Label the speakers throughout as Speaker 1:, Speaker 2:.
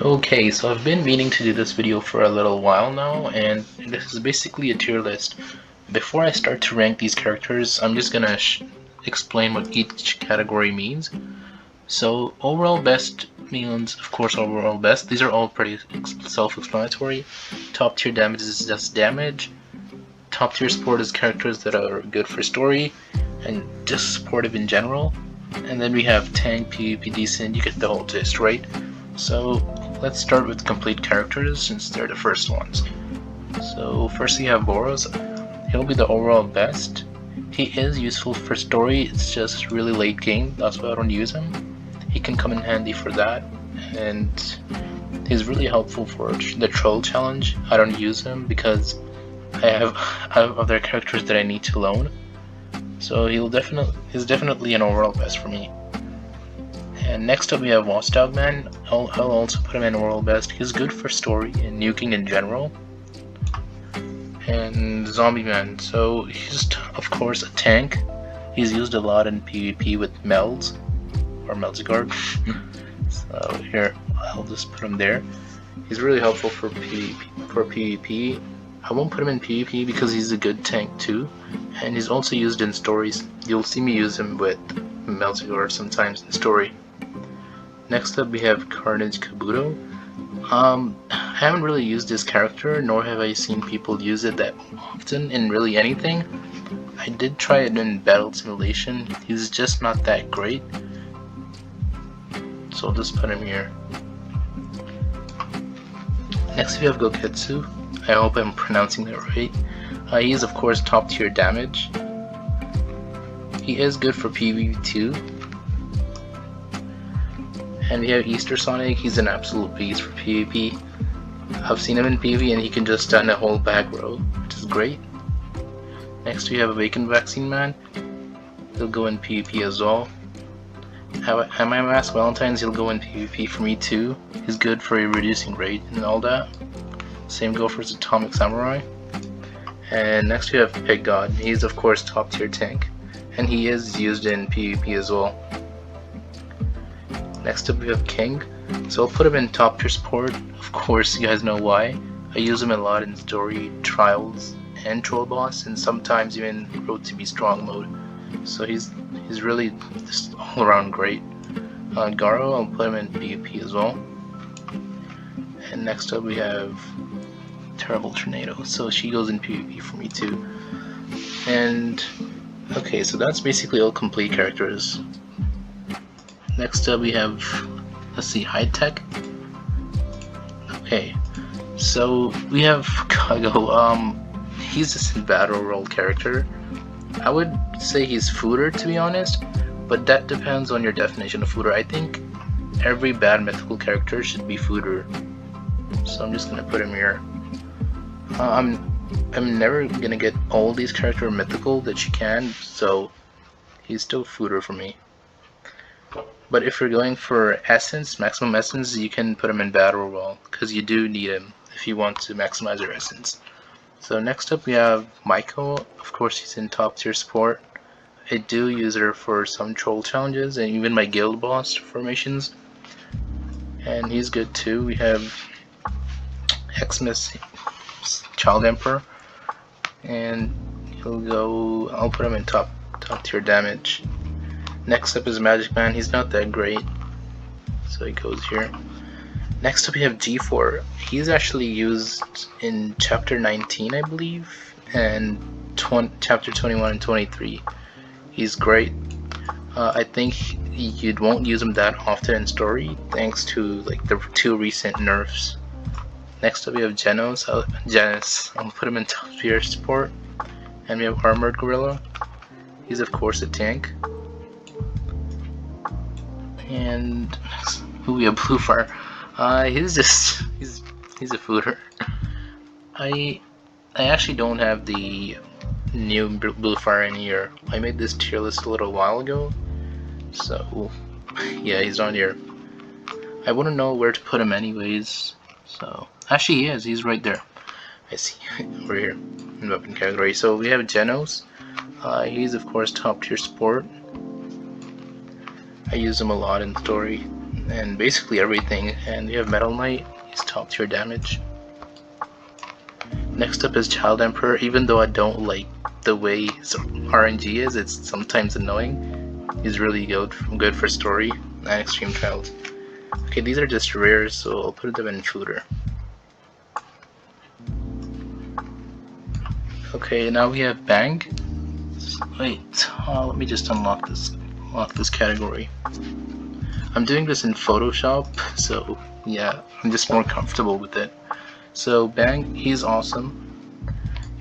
Speaker 1: Okay, so I've been meaning to do this video for a little while now, and this is basically a tier list. Before I start to rank these characters, I'm just gonna explain what each category means. So, overall best means, of course, overall best. These are all pretty self-explanatory. Top tier damage is just damage. Top tier support is characters that are good for story, and just supportive in general. And then we have tank, PvP decent, you get the whole gist, right? So let's start with complete characters since they're the first ones. So first we have Boros. He'll be the overall best. He is useful for story, it's just really late game, that's why I don't use him. He can come in handy for that, and he's really helpful for the troll challenge. I don't use him because I have other characters that I need to loan. So he's definitely an overall best for me. And next up we have Watchdog Man. I'll also put him in overall best. He's good for story and nuking in general. And Zombie Man. So he's of course a tank. He's used a lot in PvP with Melzgard. So here I'll just put him there. He's really helpful for PvP. I won't put him in PvP because he's a good tank too, and he's also used in stories. You'll see me use him with Melzgard sometimes in story. Next up we have Carnage Kabuto. I haven't really used this character, nor have I seen people use it that often in really anything. I did try it in Battle Simulation. He's just not that great, so I'll just put him here. Next we have Gokutsu. I hope I'm pronouncing that right. He is of course top tier damage. He is good for PvP too. And we have Easter Sonic. He's an absolute beast for PvP. I've seen him in PvP and he can just stun a whole back row, which is great. Next we have Awakened Vaccine Man. He'll go in PvP as well. Have my Mask Valentine's, he'll go in PvP for me too. He's good for reducing rate and all that. Same go for his Atomic Samurai. And next we have Pig God. He's of course top tier tank, and he is used in PvP as well. Next up we have King. So I'll put him in top tier support. Of course you guys know why. I use him a lot in story, trials, and troll boss, and sometimes even road to be strong mode. So he's really just all around great. Garo, I'll put him in PvP as well. And next up we have Terrible Tornado, so she goes in PvP for me too. And okay, so that's basically all complete characters. Next up we have, let's see, High Tech. Okay, so we have Kago. He's just a battle role character. I would say he's fooder to be honest, but that depends on your definition of fooder. I think every bad mythical character should be fooder, so I'm just gonna put him here. I'm never gonna get all these characters mythical that you can, so he's still fooder for me. But if you're going for essence, maximum essence, you can put him in battle roll because you do need him if you want to maximize your essence. So next up we have Michael. Of course he's in top tier support. I do use her for some troll challenges and even my guild boss formations, and he's good too. We have Xmas Child Emperor, and he'll go, I'll put him in top tier damage. Next up is Magic Man. He's not that great, so he goes here. Next up we have G4. He's actually used in chapter 19 I believe, and chapter 21 and 23. He's great. I think you won't use him that often in story thanks to like the two recent nerfs. Next up we have Genos. I'll put him in top tier support. And we have Armored Gorilla. He's of course a tank. And who we have Bluefire. He's a fooder. I actually don't have the new Bluefire in here. I made this tier list a little while ago, so yeah, he's on here. I wouldn't know where to put him anyways, so actually he's right there. I see over here in weapon category. So we have Genos. He's of course top tier support. I use him a lot in story. and basically everything. And we have Metal Knight, he's top tier damage. Next up is Child Emperor. Even though I don't like the way his RNG is, it's sometimes annoying. He's really good for story and extreme trials. Okay, these are just rares, so I'll put them in fooder. Okay, now we have Bang. Wait, let me just unlock this category. I'm doing this in Photoshop, so yeah, I'm just more comfortable with it. So Bang, he's awesome.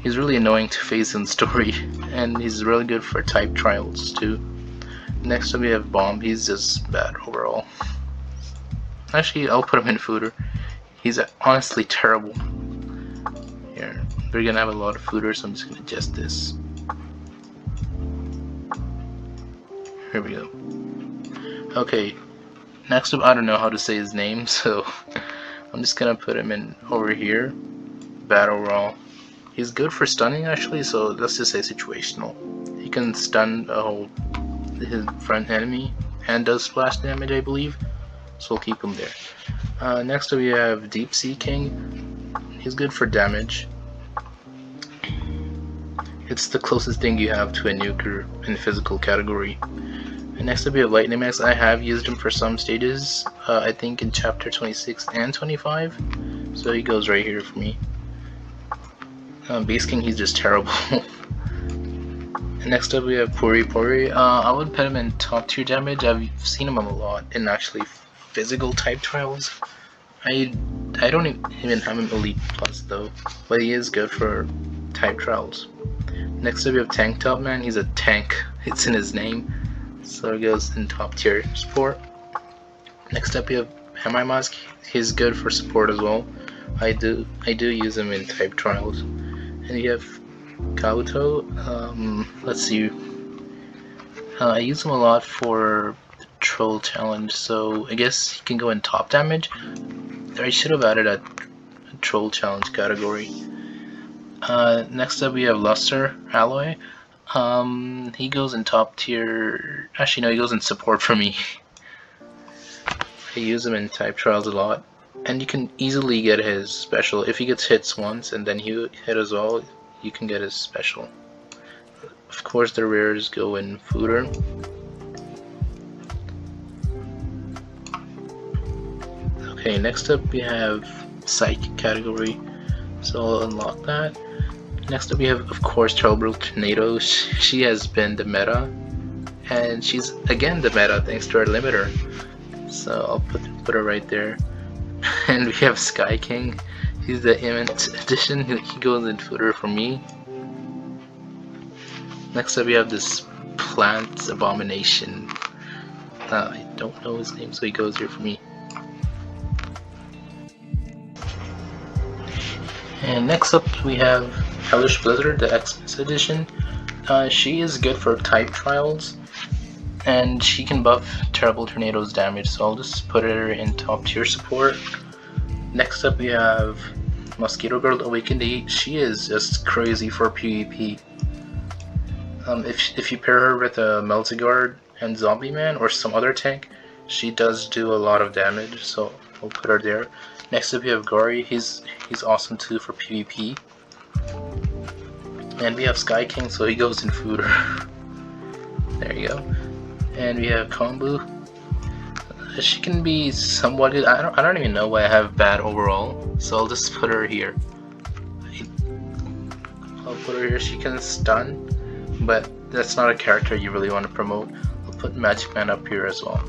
Speaker 1: He's really annoying to face in story, and he's really good for type trials too. Next up we have Bomb. He's just bad overall. Actually, I'll put him in fooder. He's honestly terrible. Here, we're gonna have a lot of fooder, so I'm just gonna adjust this. Here we go. Okay, next up, I don't know how to say his name, so I'm just gonna put him in over here. Bad overall. He's good for stunning actually, so let's just say situational. He can stun his front enemy and does splash damage, I believe. So we'll keep him there. Next up we have Deep Sea King. He's good for damage. It's the closest thing you have to a nuker in physical category. And next up we have Lightning Max. I have used him for some stages, I think in chapter 26 and 25. So he goes right here for me. Beast King, he's just terrible. And next up we have Poury. I would put him in top tier damage. I've seen him a lot in actually physical type trials. I don't even have him elite plus though, but he is good for type trials. Next up we have Tank Man. He's a tank. It's in his name, so it goes in top tier support. Next up we have Mask. He's good for support as well. I do use him in type trials. And you have Kabuto. Let's see. I use him a lot for the Troll Challenge, so I guess he can go in top damage. I should have added a Troll Challenge category. Next up we have Luster Alloy. He goes in top tier. Actually, no, he goes in support for me. I use him in type trials a lot. And you can easily get his special. If he gets hits once and then you hit as well, you can get his special. Of course the rares go in fooder. Okay, next up we have Psychic category, so I'll unlock that. Next up we have, of course, Trouble Tornado. She has been the meta, and she's again the meta thanks to our limiter. So I'll put her right there. And we have Sky King. He's the Immense edition. He goes in fooder for me. Next up we have this Plant Abomination. I don't know his name, so he goes here for me. And next up we have Hellish Blizzard, the Xmas edition. She is good for type trials, and she can buff Terrible Tornado's damage, so I'll just put her in top tier support. Next up we have Mosquito Girl Awakened. She is just crazy for PvP. If you pair her with a Melzgard and Zombie Man or some other tank, she does do a lot of damage, so we'll put her there. Next up we have Gory. He's awesome too for PvP. And we have Sky King, so he goes in fooder. There you go. And we have Kombu. She can be somewhat good. I don't even know why I have bad overall, so I'll just put her here. I'll put her here. She can stun, but that's not a character you really want to promote. I'll put Magic Man up here as well.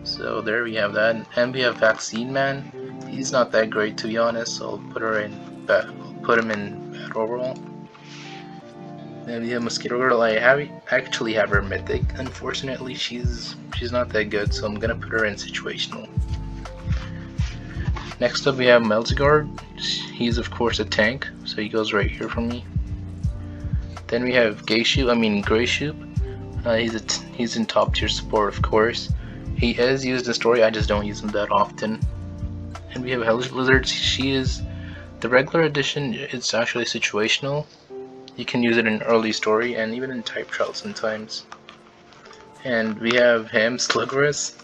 Speaker 1: So there we have that. And we have Vaccine Man. He's not that great, to be honest, so I'll put her in bad. I'll put him in bad overall. And we have Mosquito Girl. I actually have her mythic. Unfortunately, she's not that good, so I'm gonna put her in situational. Next up we have Melzgard. He's of course a tank, so he goes right here for me. Then we have Geisha. He's in top tier support, of course. He is used in story. I just don't use him that often. And we have Hellish Blizzard. She is the regular edition. It's actually situational. You can use it in early story and even in type trials sometimes. And we have him, Sluggerus.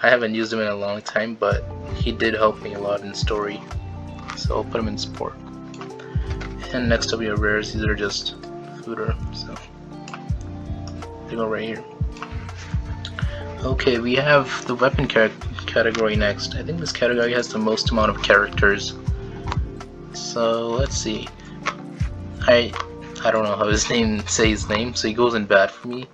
Speaker 1: I haven't used him in a long time, but he did help me a lot in story. So I'll put him in support. And next up we have rares. These are just fooder, so they go right here. Okay, we have the weapon category next. I think this category has the most amount of characters. So let's see. I don't know how say his name, so he goes in bad for me.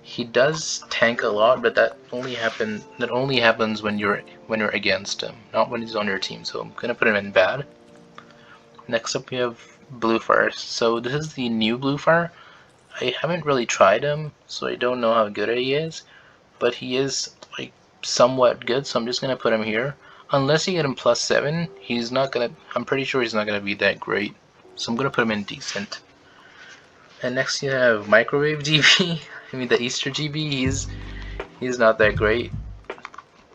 Speaker 1: He does tank a lot, but that only happens when you're against him, not when he's on your team. So I'm gonna put him in bad. Next up we have Bluefire. So this is the new Bluefire. I haven't really tried him, so I don't know how good he is, but he is like somewhat good, so I'm just gonna put him here. Unless you get him +7, he's not gonna. I'm pretty sure he's not gonna be that great, so I'm gonna put him in decent. And next you have Microwave GB. I mean the Easter GB. He's not that great.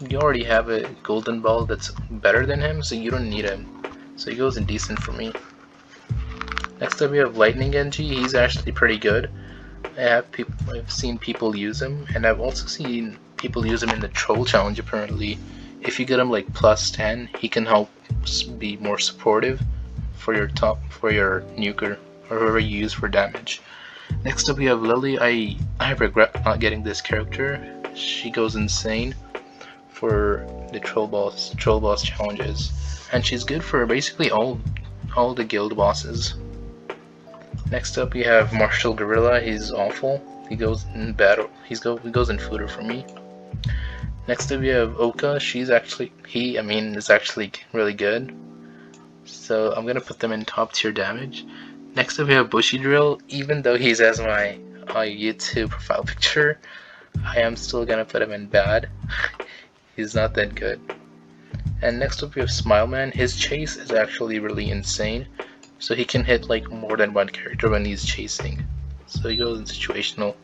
Speaker 1: You already have a Golden Ball that's better than him, so you don't need him. So he goes in decent for me. Next up we have Lightning NG. He's actually pretty good. I've seen people use him, and I've also seen people use him in the Troll Challenge apparently. If you get him like +10, he can help be more supportive for your nuker or whoever you use for damage. Next up we have Lily. I regret not getting this character. She goes insane for the troll boss challenges, and she's good for basically all the guild bosses. Next up we have Martial Gorilla. He's awful. He goes in battle. He goes in fooder for me. Next up we have Oka. Is actually really good. So I'm gonna put them in top tier damage. Next up we have Bushy Drill. Even though he's as my YouTube profile picture, I am still gonna put him in bad. He's not that good. And next up we have Smile Man. His chase is actually really insane. So he can hit like more than one character when he's chasing. So he goes in situational.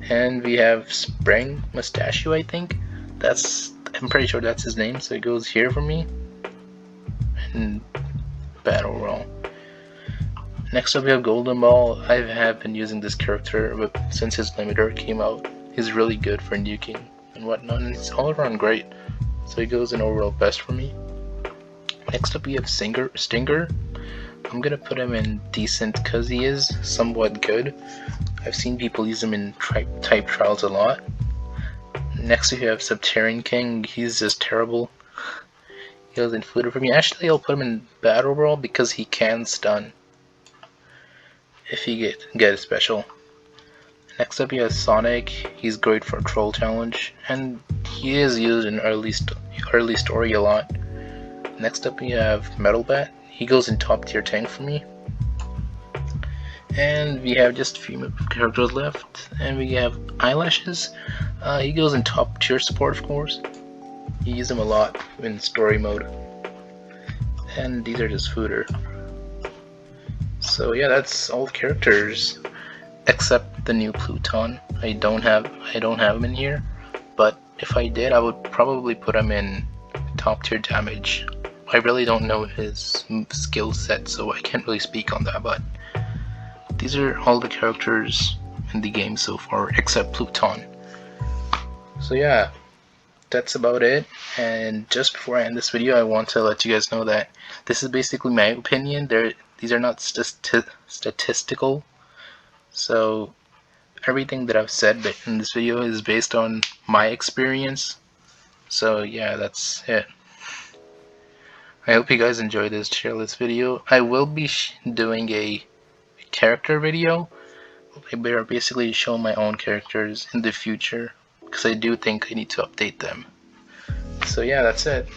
Speaker 1: And we have Spring Mustachio, I think. I'm pretty sure that's his name, so he goes here for me. And Battle Roll. Next up we have Golden Ball. I have been using this character since his limiter came out. He's really good for nuking and whatnot, and it's all around great. So he goes in overall best for me. Next up we have Stinger. I'm gonna put him in decent because he is somewhat good. I've seen people use him in type trials a lot. Next we have Subterrane King. He's just terrible. He goes in fooder for me. Actually, I'll put him in Battle Brawl because he can stun if you get a special. Next up you have Sonic. He's great for Troll Challenge, and he is used in early story a lot. Next up we have Metal Bat. He goes in top tier tank for me. And we have just a few characters left. And we have Eyelashes. He goes in top tier support, of course. You use him a lot in story mode. And these are just fooder. So yeah, that's all the characters except the new Pluton. I don't have him in here, but if I did, I would probably put him in top tier damage. I really don't know his skill set, so I can't really speak on that, but these are all the characters in the game so far except Pluton. So yeah, that's about it. And just before I end this video, I want to let you guys know that this is basically my opinion. These are not statistical, so everything that I've said in this video is based on my experience. So yeah, that's it. I hope you guys enjoyed this cheerless video. I will be doing a character video where I basically show my own characters in the future, because I do think I need to update them. So yeah, that's it.